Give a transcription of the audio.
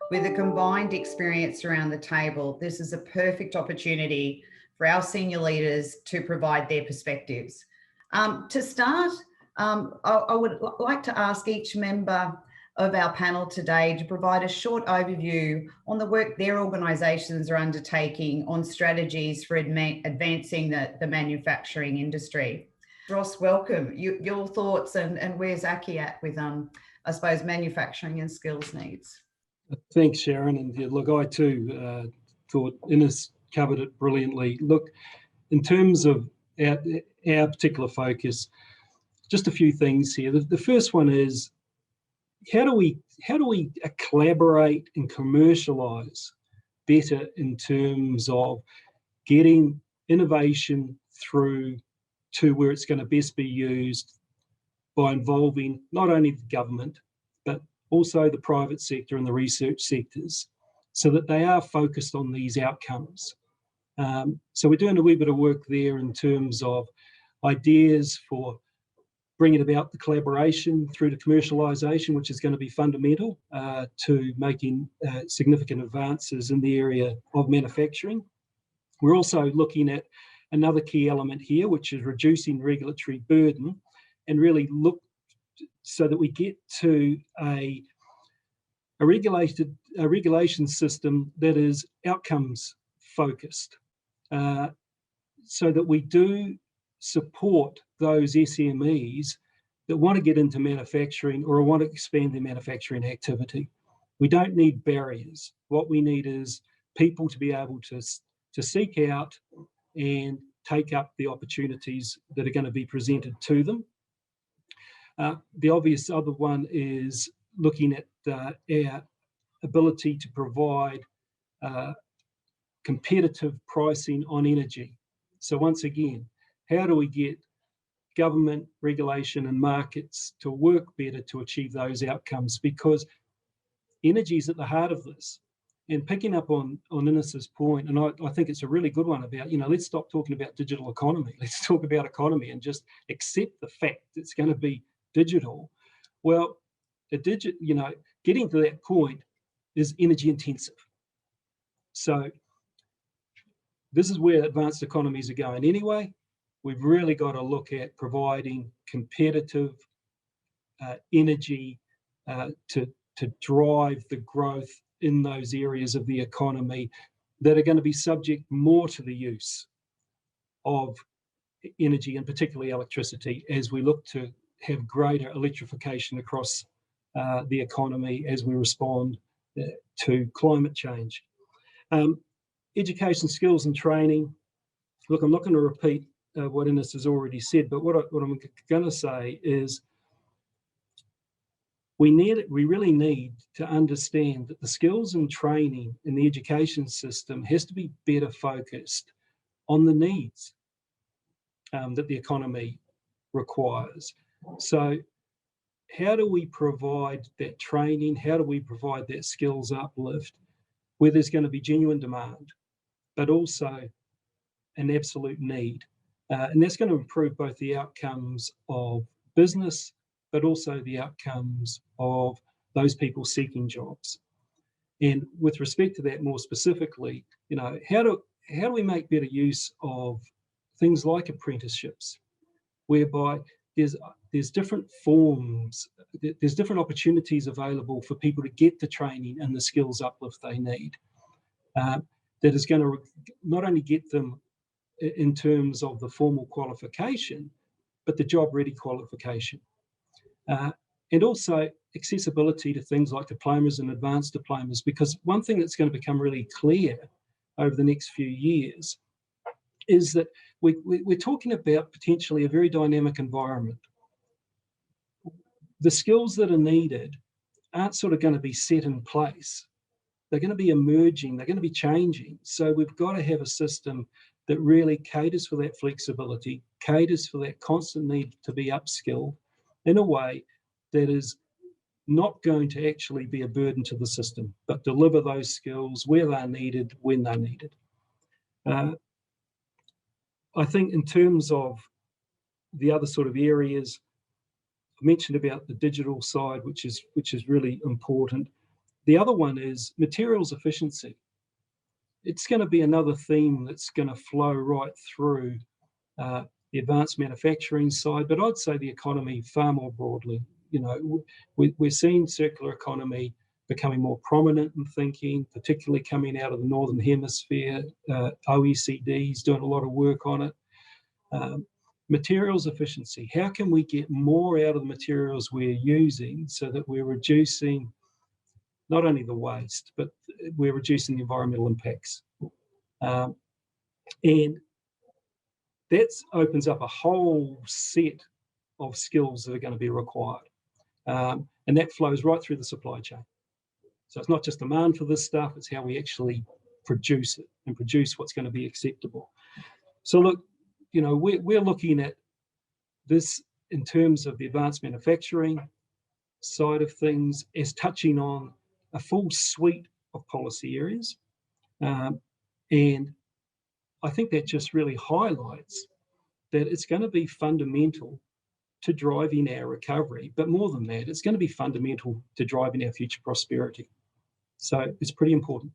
With a combined experience around the table, this is a perfect opportunity for our senior leaders to provide their perspectives. To start, I would like to ask each member of our panel today to provide a short overview on the work their organisations are undertaking on strategies for advancing the manufacturing industry. Ross, welcome. Your thoughts and where's ACCI at with, I suppose, manufacturing and skills needs? Thanks, Sharon. And yeah, look, I too thought Ines covered it brilliantly. Look, in terms of our particular focus, just a few things here. The first one is, how do we collaborate and commercialise better in terms of getting innovation through to where it's going to best be used by involving not only the government, but also the private sector and the research sectors, so that they are focused on these outcomes. So we're doing a wee bit of work there in terms of ideas for bringing about the collaboration through to commercialisation, which is going to be fundamental to making significant advances in the area of manufacturing. We're also looking at another key element here, which is reducing regulatory burden, and really look so that we get to a regulation system that is outcomes focused, so that we do support those SMEs that want to get into manufacturing or want to expand their manufacturing activity. We don't need barriers. What we need is people to be able to seek out and take up the opportunities that are going to be presented to them. The obvious other one is looking at our ability to provide competitive pricing on energy. So once again, how do we get government, regulation and markets to work better to achieve those outcomes? Because energy is at the heart of this. And picking up on Ines's point, and I think it's a really good one about, let's stop talking about digital economy. Let's talk about economy and just accept the fact it's going to be digital. Well, getting to that point is energy intensive. So this is where advanced economies are going anyway. We've really got to look at providing competitive energy to drive the growth in those areas of the economy that are going to be subject more to the use of energy, and particularly electricity, as we look to have greater electrification across the economy as we respond to climate change. Education, skills and training. Look, I'm not going to repeat what Ines has already said, but what I'm going to say is we really need to understand that the skills and training in the education system has to be better focused on the needs that the economy requires. So how do we provide that training? How do we provide that skills uplift where there's going to be genuine demand, but also an absolute need? And that's going to improve both the outcomes of business, but also the outcomes of those people seeking jobs. And with respect to that more specifically, how do we make better use of things like apprenticeships, whereby there's different forms, there's different opportunities available for people to get the training and the skills uplift they need, that is going to not only get them in terms of the formal qualification, but the job-ready qualification. And also accessibility to things like diplomas and advanced diplomas, because one thing that's going to become really clear over the next few years is that we're talking about potentially a very dynamic environment. The skills that are needed aren't sort of going to be set in place. They're going to be emerging, they're going to be changing. So we've got to have a system that really caters for that flexibility, caters for that constant need to be upskilled in a way that is not going to actually be a burden to the system, but deliver those skills where they're needed, when they're needed. I think in terms of the other sort of areas, I mentioned about the digital side, which is really important. The other one is materials efficiency. It's going to be another theme that's going to flow right through the advanced manufacturing side, but I'd say the economy far more broadly. You know, we're seeing circular economy becoming more prominent in thinking, particularly coming out of the Northern Hemisphere. OECD is doing a lot of work on it. Materials efficiency. How can we get more out of the materials we're using so that we're reducing not only the waste, but we're reducing the environmental impacts? And that opens up a whole set of skills that are going to be required. And that flows right through the supply chain. So it's not just demand for this stuff, it's how we actually produce it and produce what's going to be acceptable. So look, you know, we're looking at this in terms of the advanced manufacturing side of things as touching on a full suite of policy areas. And I think that just really highlights that it's going to be fundamental to driving our recovery, but more than that, it's going to be fundamental to driving our future prosperity. So it's pretty important.